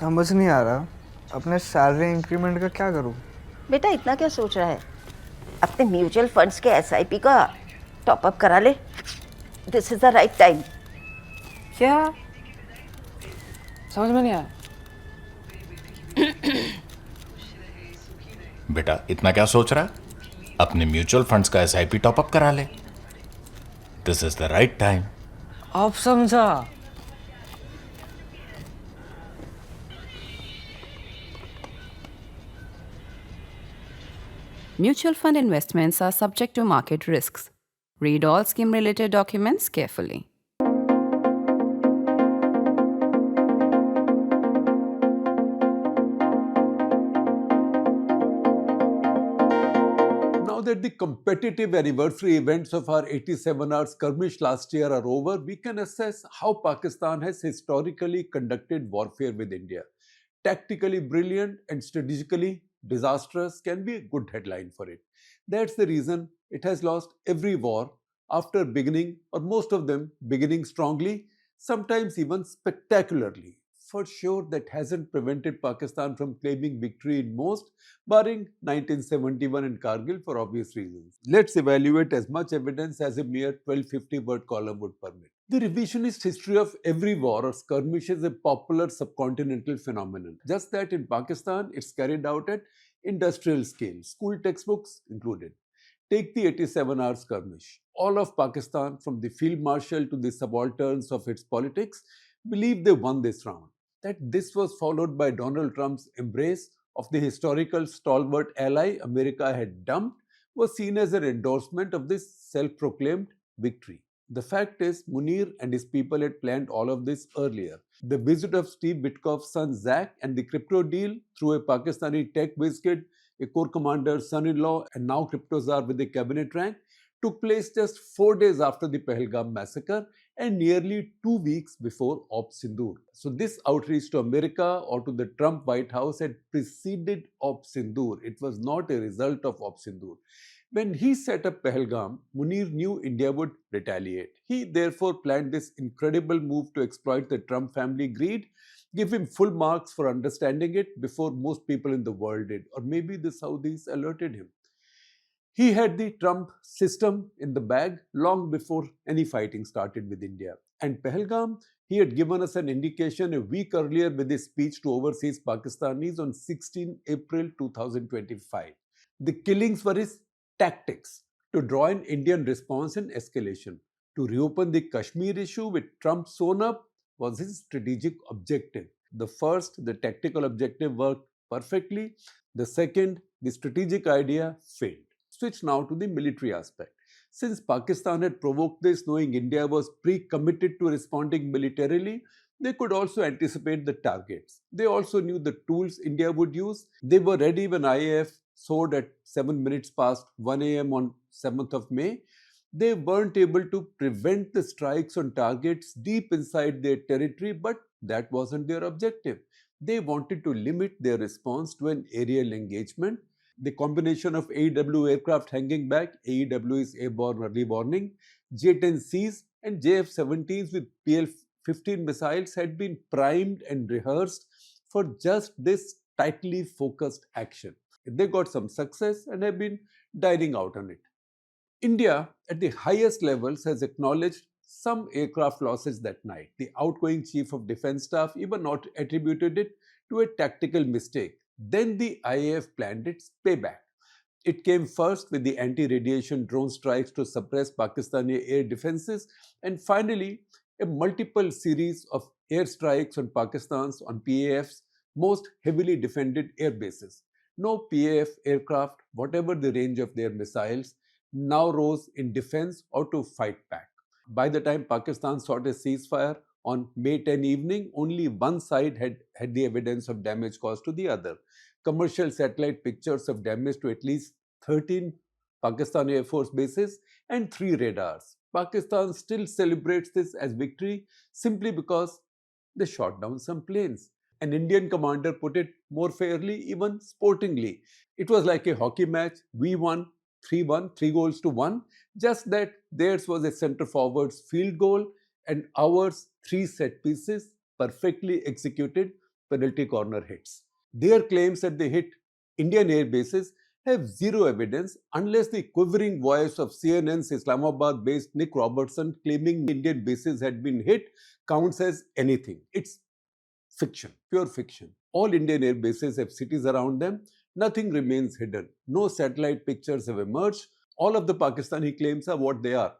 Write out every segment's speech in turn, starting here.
समझ नहीं आ रहा अपने सैलरी इंक्रीमेंट का क्या करूं। बेटा इतना क्या सोच रहा है? अपने म्यूचुअल फंड्स के एसआईपी का टॉप अप करा ले। This is the right time. क्या? समझ में नहीं आया। बेटा इतना क्या सोच रहा है? अपने म्यूचुअल फंड्स का एसआईपी टॉपअप करा ले। This is the right time. अब समझा। Mutual fund investments are subject to market risks. Read all scheme related documents carefully. Now that the competitive anniversary events of our 87-hour skirmish last year are over, we can assess how Pakistan has historically conducted warfare with India. Tactically brilliant and strategically disastrous can be a good headline for it. That's the reason it has lost every war after beginning, or most of them beginning strongly, sometimes even spectacularly. For sure, that hasn't prevented Pakistan from claiming victory in most, barring 1971 and Kargil for obvious reasons. Let's evaluate as much evidence as a mere 1250-word column would permit. The revisionist history of every war or skirmish is a popular subcontinental phenomenon. Just that in Pakistan, it's carried out at industrial scale, school textbooks included. Take the 87-hour skirmish. All of Pakistan, from the field marshal to the subalterns of its politics, believe they won this round. That this was followed by Donald Trump's embrace of the historical stalwart ally America had dumped was seen as an endorsement of this self-proclaimed victory. The fact is, Munir and his people had planned all of this earlier. The visit of Steve Witkoff's son Zach and the crypto deal through a Pakistani tech whiz kid, a corps commander's son-in-law, and now crypto czar with a cabinet rank, took place just 4 days after the Pahalgam massacre and nearly 2 weeks before Op Sindoor. So this outreach to America or to the Trump White House had preceded Op Sindoor. It was not a result of Op Sindoor. When he set up Pahalgam, Munir knew India would retaliate. He therefore planned this incredible move to exploit the Trump family greed, give him full marks for understanding it before most people in the world did, or maybe the Saudis alerted him. He had the Trump system in the bag long before any fighting started with India. And Pahalgam, he had given us an indication a week earlier with his speech to overseas Pakistanis on 16 April 2025. The killings were his tactics to draw an Indian response and escalation. To reopen the Kashmir issue with Trump sewn up was his strategic objective. The first, the tactical objective, worked perfectly. The second, the strategic idea, failed. Switch now to the military aspect. Since Pakistan had provoked this knowing India was pre-committed to responding militarily, they could also anticipate the targets. They also knew the tools India would use. They were ready when IAF soared at 7 minutes past 1 a.m. on 7th of May. They weren't able to prevent the strikes on targets deep inside their territory, but that wasn't their objective. They wanted to limit their response to an aerial engagement. The combination of AEW aircraft hanging back, AEW is Airborne Early Warning, J-10Cs and JF-17s with PL-15 missiles had been primed and rehearsed for just this tightly focused action. They got some success and have been dining out on it. India, at the highest levels, has acknowledged some aircraft losses that night. The outgoing Chief of Defence Staff even not attributed it to a tactical mistake. Then the IAF planned its payback. It came first with the anti-radiation drone strikes to suppress Pakistani air defenses, and finally a multiple series of airstrikes on Pakistan's on PAF's most heavily defended air bases. No PAF aircraft, whatever the range of their missiles, now rose in defense or to fight back. By the time Pakistan sought a ceasefire on May 10 evening, only one side had the evidence of damage caused to the other. Commercial satellite pictures of damage to at least 13 Pakistani Air Force bases and 3 radars. Pakistan still celebrates this as victory simply because they shot down some planes. An Indian commander put it more fairly, even sportingly. It was like a hockey match. We won 3-1, 3 goals to 1. Just that theirs was a centre forward's field goal and ours 3 set pieces perfectly executed penalty corner hits. Their claims that they hit Indian air bases have zero evidence unless the quivering voice of CNN's Islamabad-based Nick Robertson claiming Indian bases had been hit counts as anything. It's fiction, pure fiction. All Indian air bases have cities around them. Nothing remains hidden. No satellite pictures have emerged. All of the Pakistani claims are what they are: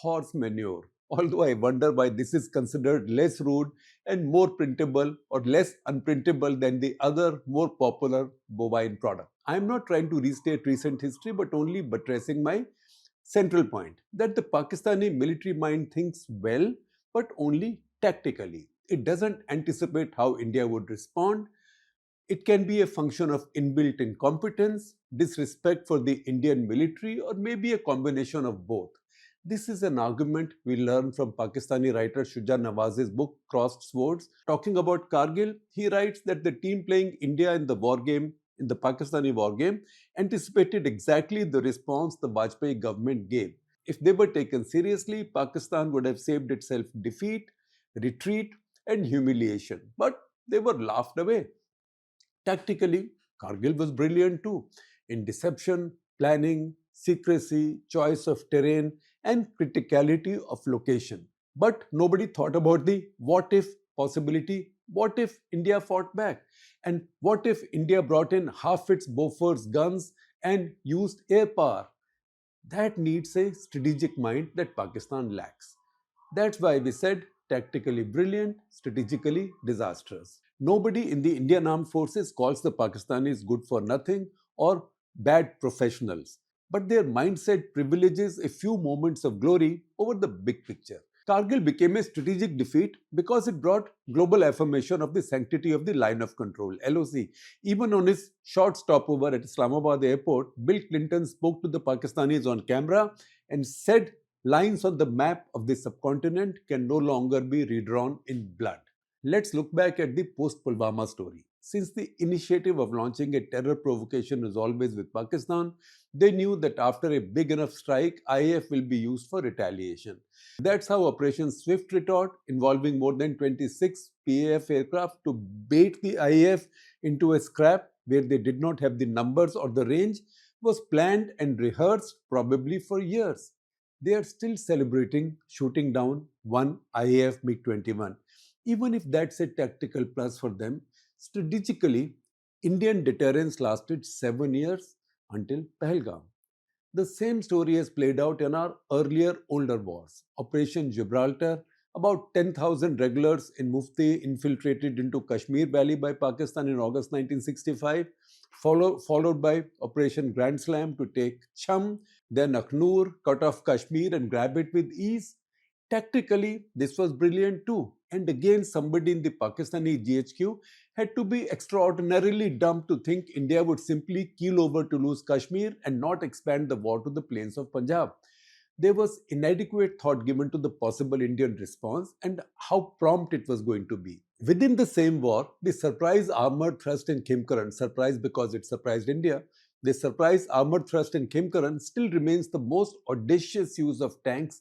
horse manure. Although I wonder why this is considered less rude and more printable or less unprintable than the other more popular bovine product. I am not trying to restate recent history but only buttressing my central point that the Pakistani military mind thinks well but only tactically. It doesn't anticipate how India would respond. It can be a function of inbuilt incompetence, disrespect for the Indian military, or maybe a combination of both. This is an argument we learn from Pakistani writer Shuja Nawaz's book Crossed Swords. Talking about Kargil, he writes that the team playing India in the war game, in the Pakistani war game, anticipated exactly the response the Vajpayee government gave. If they were taken seriously, Pakistan would have saved itself defeat, retreat, and humiliation. But they were laughed away. Tactically, Kargil was brilliant too, in deception, planning, secrecy, choice of terrain, and criticality of location. But nobody thought about the what if possibility. What if India fought back? And what if India brought in half its Bofors guns and used air power? That needs a strategic mind that Pakistan lacks. That's why we said tactically brilliant, strategically disastrous. Nobody in the Indian Armed Forces calls the Pakistanis good for nothing or bad professionals, but their mindset privileges a few moments of glory over the big picture. Kargil became a strategic defeat because it brought global affirmation of the sanctity of the line of control, LOC. Even on his short stopover at Islamabad airport, Bill Clinton spoke to the Pakistanis on camera and said lines on the map of the subcontinent can no longer be redrawn in blood. Let's look back at the post-Pulwama story. Since the initiative of launching a terror provocation is always with Pakistan, they knew that after a big enough strike, IAF will be used for retaliation. That's how Operation Swift Retort, involving more than 26 PAF aircraft to bait the IAF into a scrap where they did not have the numbers or the range, was planned and rehearsed probably for years. They are still celebrating shooting down one IAF MiG-21. Even if that's a tactical plus for them, strategically, Indian deterrence lasted 7 years until Pahalgam. The same story has played out in our earlier older wars. Operation Gibraltar, about 10,000 regulars in Mufti infiltrated into Kashmir Valley by Pakistan in August 1965, followed by Operation Grand Slam to take Cham, then Akhnur, cut off Kashmir and grab it with ease. Tactically, this was brilliant too. And again, somebody in the Pakistani GHQ had to be extraordinarily dumb to think India would simply keel over to lose Kashmir and not expand the war to the plains of Punjab. There was inadequate thought given to the possible Indian response and how prompt it was going to be. Within the same war, the surprise armored thrust in Khimkaran, surprise because it surprised India, the surprise armored thrust in Khimkaran still remains the most audacious use of tanks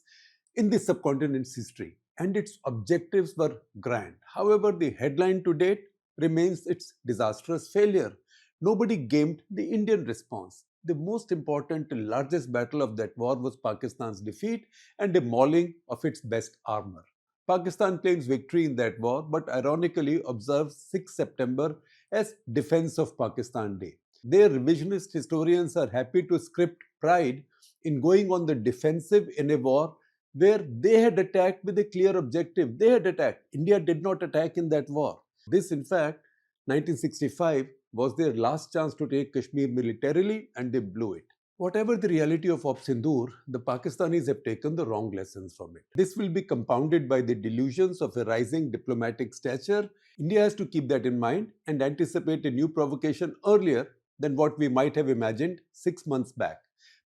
in the subcontinent's history, and its objectives were grand. However, the headline to date remains its disastrous failure. Nobody gamed the Indian response. The most important and largest battle of that war was Pakistan's defeat and a mauling of its best armor. Pakistan claims victory in that war, but ironically observes 6 September as Defense of Pakistan Day. Their revisionist historians are happy to script pride in going on the defensive in a war where they had attacked with a clear objective. They had attacked. India did not attack in that war. This, in fact, 1965 was their last chance to take Kashmir militarily, and they blew it. Whatever the reality of Op Sindoor, the Pakistanis have taken the wrong lessons from it. This will be compounded by the delusions of a rising diplomatic stature. India has to keep that in mind and anticipate a new provocation earlier than what we might have imagined 6 months back.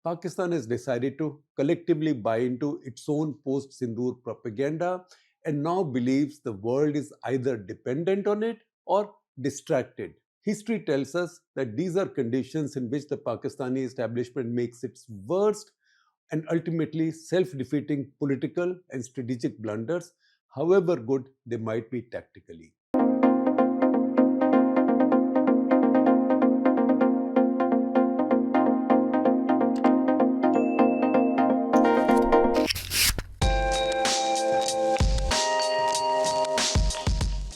Pakistan has decided to collectively buy into its own post-Sindoor propaganda and now believes the world is either dependent on it or distracted. History tells us that these are conditions in which the Pakistani establishment makes its worst and ultimately self-defeating political and strategic blunders, however good they might be tactically.